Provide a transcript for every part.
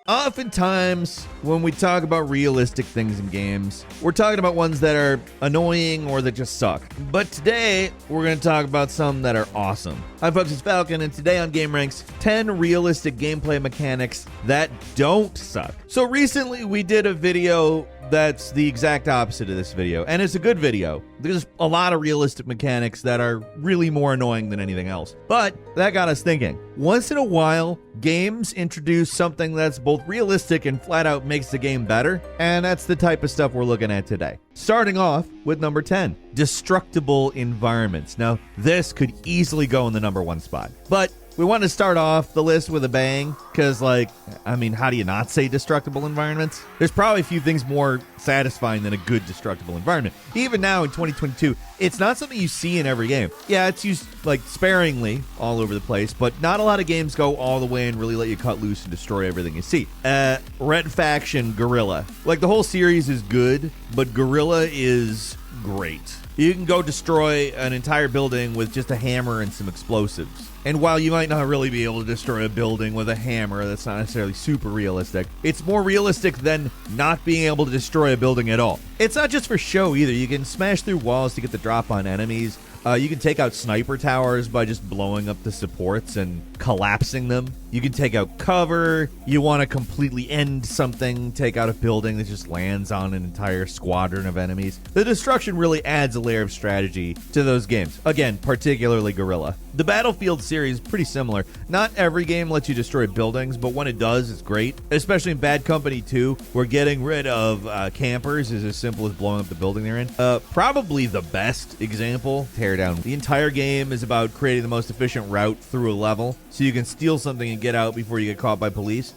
Oftentimes, when we talk about realistic things in games, we're talking about ones that are annoying or that just suck. But today, we're going to talk about some that are awesome. Hi folks, it's Falcon, and today on gameranx, 10 realistic gameplay mechanics that don't suck. So recently, we did a video that's the exact opposite of this video, and it's a good video. There's a lot of realistic mechanics that are really more annoying than anything else. But that got us thinking. Once in a while, games introduce something that's both realistic and flat out makes the game better, and that's the type of stuff we're looking at today. Starting off with number 10, destructible environments. Now, this could easily go in the number 1 spot, but we want to start off the list with a bang because, how do you not say destructible environments? There's probably a few things more satisfying than a good destructible environment. Even now in 2022, it's not something you see in every game. Yeah, it's used sparingly all over the place, but not a lot of games go all the way and really let you cut loose and destroy everything you see. Red Faction Guerrilla. The whole series is good, but Guerrilla is great. You can go destroy an entire building with just a hammer and some explosives. And while you might not really be able to destroy a building with a hammer, that's not necessarily super realistic. It's more realistic than not being able to destroy a building at all. It's not just for show either. You can smash through walls to get the drop on enemies. You can take out sniper towers by just blowing up the supports and collapsing them. You can take out cover. You want to completely end something, take out a building that just lands on an entire squadron of enemies. The destruction really adds a layer of strategy to those games. Again, particularly Guerrilla. The Battlefield series is pretty similar. Not every game lets you destroy buildings, but when it does, it's great. Especially in Bad Company 2, where getting rid of campers is as simple as blowing up the building they're in. Probably the best example, tear down. The entire game is about creating the most efficient route through a level, so you can steal something and get out before you get caught by police.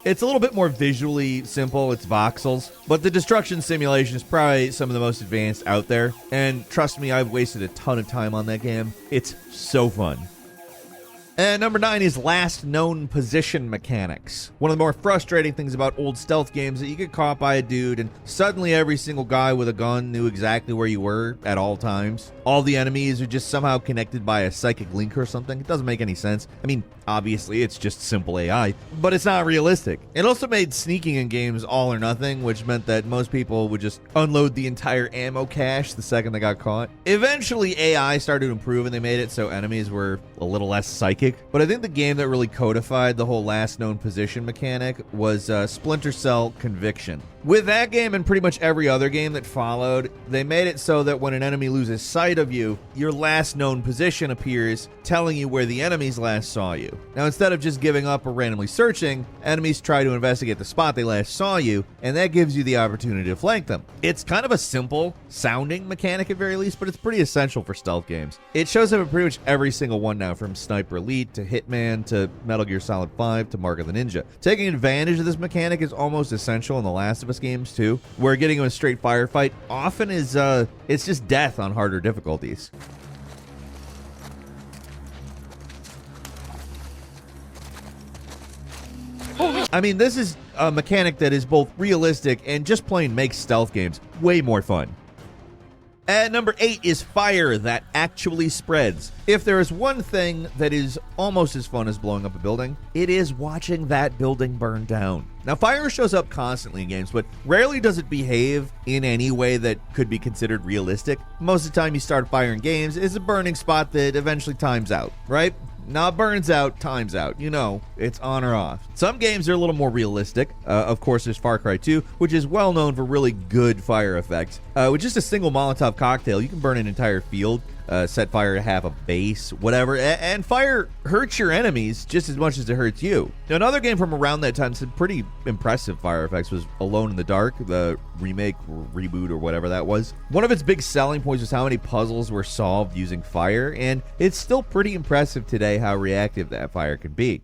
It's a little bit more visually simple, it's voxels, but the destruction simulation is probably some of the most advanced out there, and trust me, I've wasted a ton of time on that game. It's so fun. And number 9 is last known position mechanics. One of the more frustrating things about old stealth games is that you get caught by a dude and suddenly every single guy with a gun knew exactly where you were at all times. All the enemies are just somehow connected by a psychic link or something. It doesn't make any sense. I mean, obviously it's just simple AI, but it's not realistic. It also made sneaking in games all or nothing, which meant that most people would just unload the entire ammo cache the second they got caught. Eventually AI started to improve and they made it so enemies were a little less psychic. But I think the game that really codified the whole last known position mechanic was Splinter Cell Conviction. With that game and pretty much every other game that followed, they made it so that when an enemy loses sight of you, your last known position appears, telling you where the enemies last saw you. Now, instead of just giving up or randomly searching, enemies try to investigate the spot they last saw you, and that gives you the opportunity to flank them. It's kind of a simple sounding mechanic at very least, but it's pretty essential for stealth games. It shows up in pretty much every single one now, from Sniper Elite to Hitman to Metal Gear Solid 5 to Mark of the Ninja. Taking advantage of this mechanic is almost essential in The Last of Us games too, where getting in a straight firefight often is it's just death on harder difficulties. I mean, this is a mechanic that is both realistic and just plain makes stealth games way more fun. And number 8 is fire that actually spreads. If there is one thing that is almost as fun as blowing up a building, it is watching that building burn down. Now, fire shows up constantly in games, but rarely does it behave in any way that could be considered realistic. Most of the time you start a fire in games is a burning spot that eventually times out, right? Not burns out, times out. You know, it's on or off. Some games are a little more realistic. Of course, there's Far Cry 2, which is well known for really good fire effects. With just a single Molotov cocktail, you can burn an entire field, set fire to half a base, whatever. And fire hurts your enemies just as much as it hurts you. Now, another game from around that time, some pretty impressive fire effects, was Alone in the Dark, the remake, reboot, or whatever that was. One of its big selling points was how many puzzles were solved using fire, and it's still pretty impressive today how reactive that fire can be.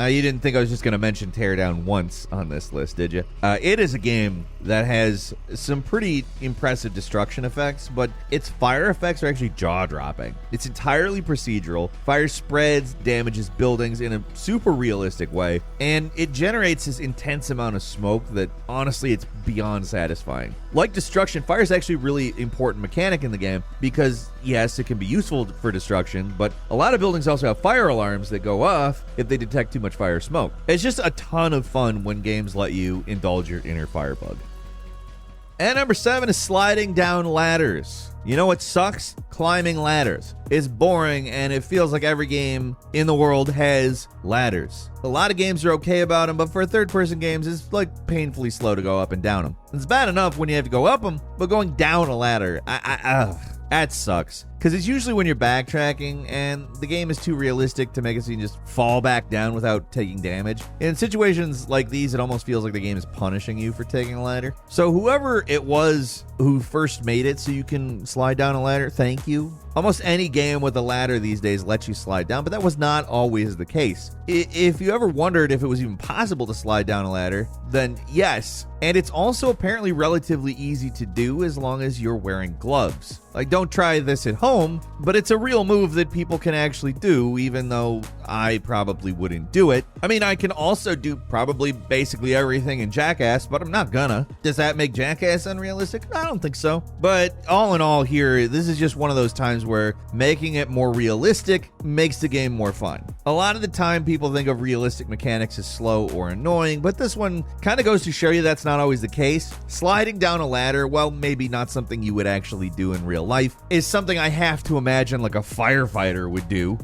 You didn't think I was just going to mention Teardown once on this list, did you? It is a game that has some pretty impressive destruction effects, but its fire effects are actually jaw-dropping. It's entirely procedural. Fire spreads, damages buildings in a super realistic way, and it generates this intense amount of smoke that, honestly, it's beyond satisfying. Like destruction, fire is actually a really important mechanic in the game because, yes, it can be useful for destruction, but a lot of buildings also have fire alarms that go off if they detect too much fire smoke. It's just a ton of fun when games let you indulge your inner firebug. And number 7 is sliding down ladders. You know what sucks? Climbing ladders. It's boring, and it feels like every game in the world has ladders. A lot of games are okay about them, but for third-person games, it's like painfully slow to go up and down them. It's bad enough when you have to go up them, but going down a ladder, that sucks. Because it's usually when you're backtracking and the game is too realistic to make it so you can just fall back down without taking damage. In situations like these, it almost feels like the game is punishing you for taking a ladder. So whoever it was who first made it so you can slide down a ladder, thank you. Almost any game with a ladder these days lets you slide down, but that was not always the case. If you ever wondered if it was even possible to slide down a ladder, then yes. And it's also apparently relatively easy to do as long as you're wearing gloves. Like, don't try this at home, but it's a real move that people can actually do, even though I probably wouldn't do it. I mean, I can also do probably basically everything in Jackass, but I'm not gonna. Does that make Jackass unrealistic? I don't think so. But all in all here, this is just one of those times where making it more realistic makes the game more fun. A lot of the time, people think of realistic mechanics as slow or annoying, but this one kind of goes to show you that's not always the case. Sliding down a ladder, well, maybe not something you would actually do in real life, is something I have to imagine like a firefighter would do.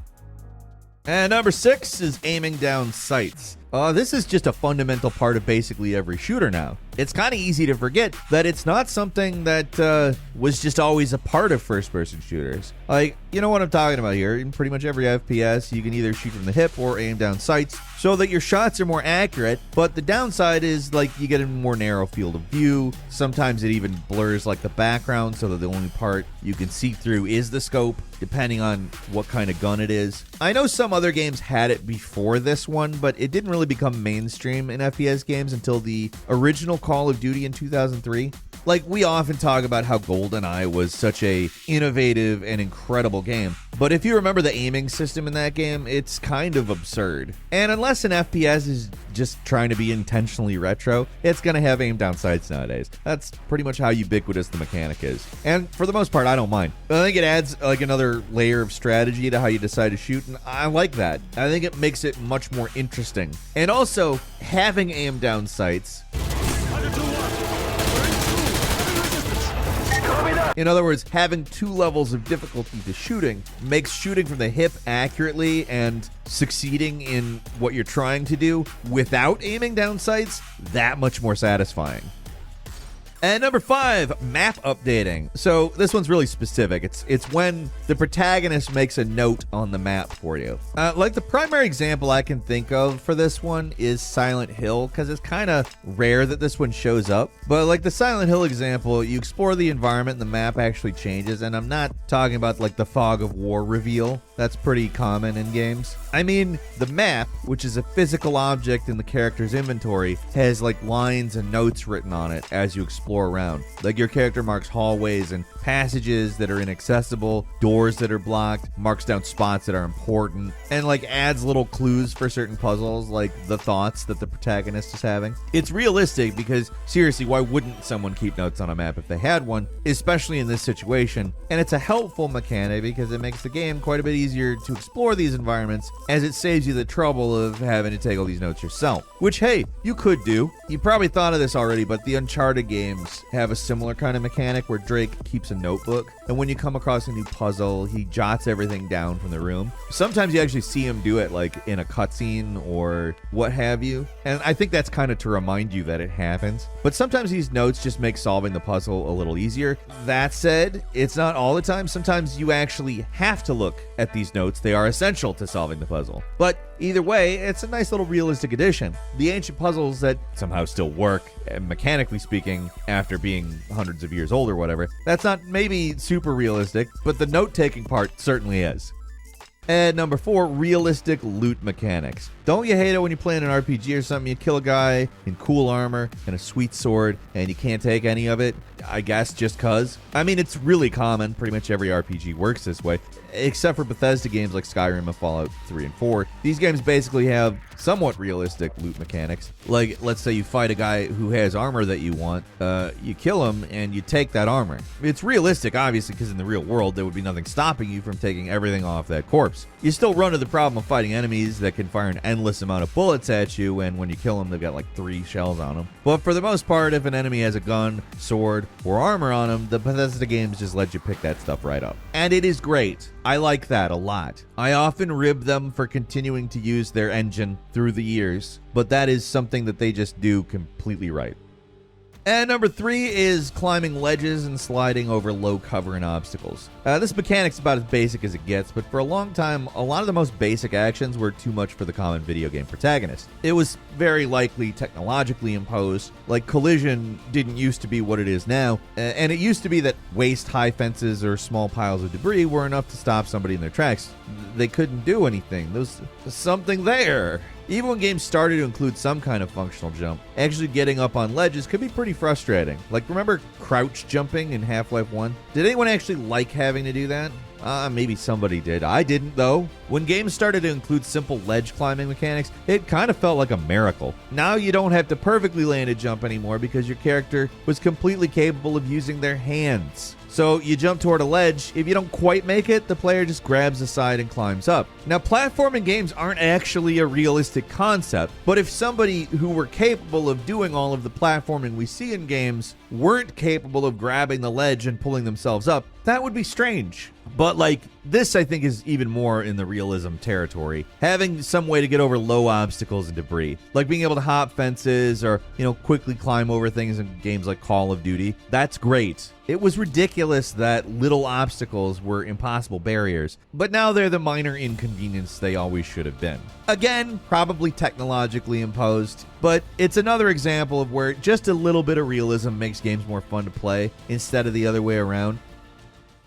And number 6 is aiming down sights. This is just a fundamental part of basically every shooter now. It's kind of easy to forget that it's not something that was just always a part of first-person shooters. Like, you know what I'm talking about here. In pretty much every FPS, you can either shoot from the hip or aim down sights so that your shots are more accurate, but the downside is, like, you get a more narrow field of view. Sometimes it even blurs, like, the background so that the only part you can see through is the scope, depending on what kind of gun it is. I know some other games had it before this one, but it didn't really become mainstream in FPS games until the original Call of Duty in 2003. Like, we often talk about how GoldenEye was such a innovative and incredible game, but if you remember the aiming system in that game, it's kind of absurd. And unless an FPS is just trying to be intentionally retro, it's gonna have aim down sights nowadays. That's pretty much how ubiquitous the mechanic is. And for the most part, I don't mind. I think it adds like another layer of strategy to how you decide to shoot, and I like that. I think it makes it much more interesting. And also, having aim down sights, in other words, having 2 levels of difficulty to shooting makes shooting from the hip accurately and succeeding in what you're trying to do without aiming down sights that much more satisfying. And number 5, map updating. So this one's really specific. It's when the protagonist makes a note on the map for you. Like the primary example I can think of for this one is Silent Hill, because it's kind of rare that this one shows up. But like the Silent Hill example, you explore the environment and the map actually changes. And I'm not talking about like the Fog of War reveal. That's pretty common in games. I mean, the map, which is a physical object in the character's inventory, has like lines and notes written on it as you explore around. Like your character marks hallways and passages that are inaccessible, doors that are blocked, marks down spots that are important, and like adds little clues for certain puzzles, like the thoughts that the protagonist is having. It's realistic because, seriously, why wouldn't someone keep notes on a map if they had one, especially in this situation? And it's a helpful mechanic because it makes the game quite a bit easier to explore these environments, as it saves you the trouble of having to take all these notes yourself. Which, hey, you could do. You probably thought of this already, but the Uncharted games have a similar kind of mechanic where Drake keeps a notebook, and when you come across a new puzzle, he jots everything down from the room. Sometimes you actually see him do it like in a cutscene or what have you, and I think that's kind of to remind you that it happens. But sometimes these notes just make solving the puzzle a little easier. That said, it's not all the time. Sometimes you actually have to look at these notes. They are essential to solving the puzzle. But either way, it's a nice little realistic addition. The ancient puzzles that somehow still work, mechanically speaking, after being hundreds of years old or whatever, that's not maybe super realistic, but the note-taking part certainly is. And number 4, realistic loot mechanics. Don't you hate it when you play in an RPG or something, you kill a guy in cool armor and a sweet sword, and you can't take any of it? I guess just cuz. I mean, it's really common. Pretty much every RPG works this way, except for Bethesda games like Skyrim and Fallout 3 and 4. These games basically have somewhat realistic loot mechanics. Like, let's say you fight a guy who has armor that you want, you kill him and you take that armor. It's realistic, obviously, because in the real world, there would be nothing stopping you from taking everything off that corpse. You still run into the problem of fighting enemies that can fire an endless amount of bullets at you, and when you kill them, they've got like 3 shells on them. But for the most part, if an enemy has a gun, sword, or armor on them, the Bethesda games just let you pick that stuff right up. And it is great. I like that a lot. I often rib them for continuing to use their engine through the years, but that is something that they just do completely right. And number 3 is climbing ledges and sliding over low cover and obstacles. This mechanic's about as basic as it gets, but for a long time, a lot of the most basic actions were too much for the common video game protagonist. It was very likely technologically imposed, like collision didn't used to be what it is now, and it used to be that waist-high fences or small piles of debris were enough to stop somebody in their tracks. They couldn't do anything. There was something there. Even when games started to include some kind of functional jump, actually getting up on ledges could be pretty frustrating. Like, remember crouch jumping in Half-Life 1? Did anyone actually like having to do that? Maybe somebody did. I didn't, though. When games started to include simple ledge climbing mechanics, it kind of felt like a miracle. Now you don't have to perfectly land a jump anymore because your character was completely capable of using their hands. So you jump toward a ledge. If you don't quite make it, the player just grabs the side and climbs up. Now, platforming games aren't actually a realistic concept, but if somebody who were capable of doing all of the platforming we see in games weren't capable of grabbing the ledge and pulling themselves up, that would be strange. But like, this I think is even more in the realism territory. Having some way to get over low obstacles and debris, like being able to hop fences or, quickly climb over things in games like Call of Duty, that's great. It was ridiculous that little obstacles were impossible barriers, but now they're the minor inconvenience they always should have been. Again, probably technologically imposed, but it's another example of where just a little bit of realism makes games more fun to play instead of the other way around.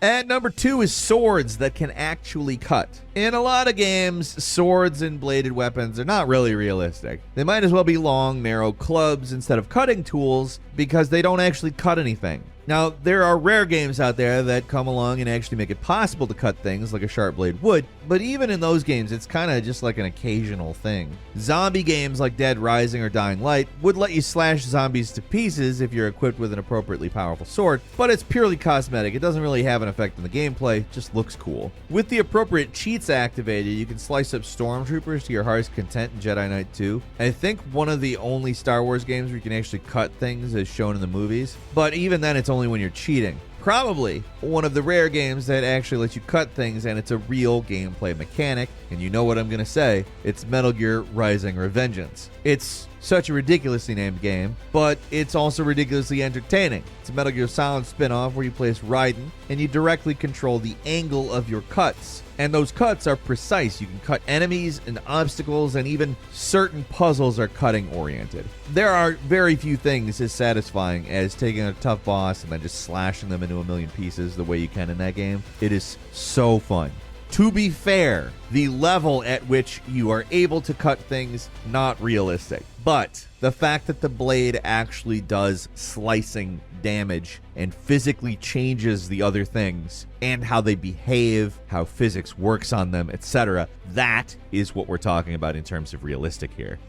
And number 2 is swords that can actually cut. In a lot of games, swords and bladed weapons are not really realistic. They might as well be long, narrow clubs instead of cutting tools because they don't actually cut anything. Now, there are rare games out there that come along and actually make it possible to cut things like a sharp blade would, but even in those games, it's kind of just like an occasional thing. Zombie games like Dead Rising or Dying Light would let you slash zombies to pieces if you're equipped with an appropriately powerful sword, but it's purely cosmetic. It doesn't really have an effect on the gameplay, it just looks cool. With the appropriate cheats activated, you can slice up stormtroopers to your heart's content in Jedi Knight 2. I think one of the only Star Wars games where you can actually cut things as shown in the movies, but even then it's only when you're cheating. Probably one of the rare games that actually lets you cut things and it's a real gameplay mechanic, and you know what I'm gonna say, it's Metal Gear Rising: Revengeance. It's such a ridiculously named game, but it's also ridiculously entertaining. It's a Metal Gear Solid spin-off where you play as Raiden and you directly control the angle of your cuts. And those cuts are precise. You can cut enemies and obstacles, and even certain puzzles are cutting oriented. There are very few things as satisfying as taking a tough boss and then just slashing them into a million pieces the way you can in that game. It is so fun. To be fair, the level at which you are able to cut things, not realistic. But the fact that the blade actually does slicing damage and physically changes the other things and how they behave, how physics works on them, etc., that is what we're talking about in terms of realistic here.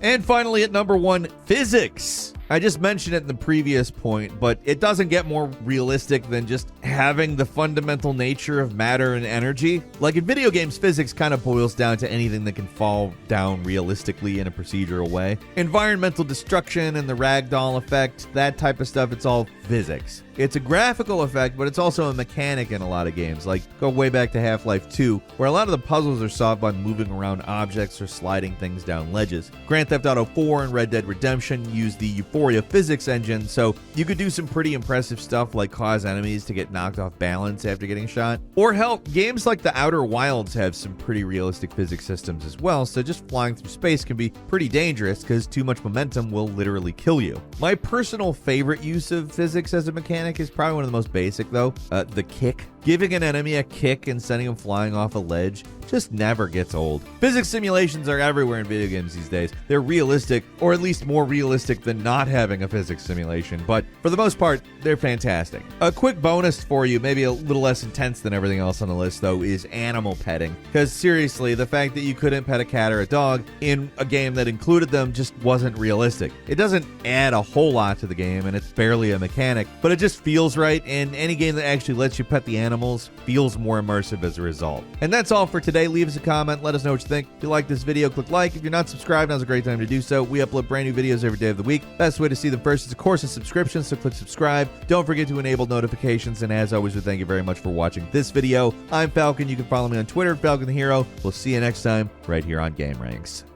And finally, at number 1, physics. I just mentioned it in the previous point, but it doesn't get more realistic than just having the fundamental nature of matter and energy. Like in video games, physics kind of boils down to anything that can fall down realistically in a procedural way. Environmental destruction and the ragdoll effect, that type of stuff, it's all physics. It's a graphical effect, but it's also a mechanic in a lot of games. Like, go way back to Half-Life 2, where a lot of the puzzles are solved by moving around objects or sliding things down ledges. Grand Theft Auto 4 and Red Dead Redemption use the Euphoria physics engine, so you could do some pretty impressive stuff like cause enemies to get knocked off balance after getting shot. Or hell, games like The Outer Wilds have some pretty realistic physics systems as well, so just flying through space can be pretty dangerous because too much momentum will literally kill you. My personal favorite use of physics as a mechanic is probably one of the most basic though, the kick. Giving an enemy a kick and sending him flying off a ledge just never gets old. Physics simulations are everywhere in video games these days. They're realistic, or at least more realistic than not having a physics simulation, but for the most part, they're fantastic. A quick bonus for you, maybe a little less intense than everything else on the list though, is animal petting. Because seriously, the fact that you couldn't pet a cat or a dog in a game that included them just wasn't realistic. It doesn't add a whole lot to the game, and it's barely a mechanic, but it just feels right, and any game that actually lets you pet the animals feels more immersive as a result. And that's all for today. Leave us a comment, let us know what you think. If you like this video, click like. If you're not subscribed, now's a great time to do so. We upload brand new videos every day of the week. Best way to see them first is, of course, a subscription, so click subscribe. Don't forget to enable notifications, and as always, we thank you very much for watching this video. I'm Falcon. You can follow me on Twitter, Falcon the Hero. We'll see you next time right here on GameRanx.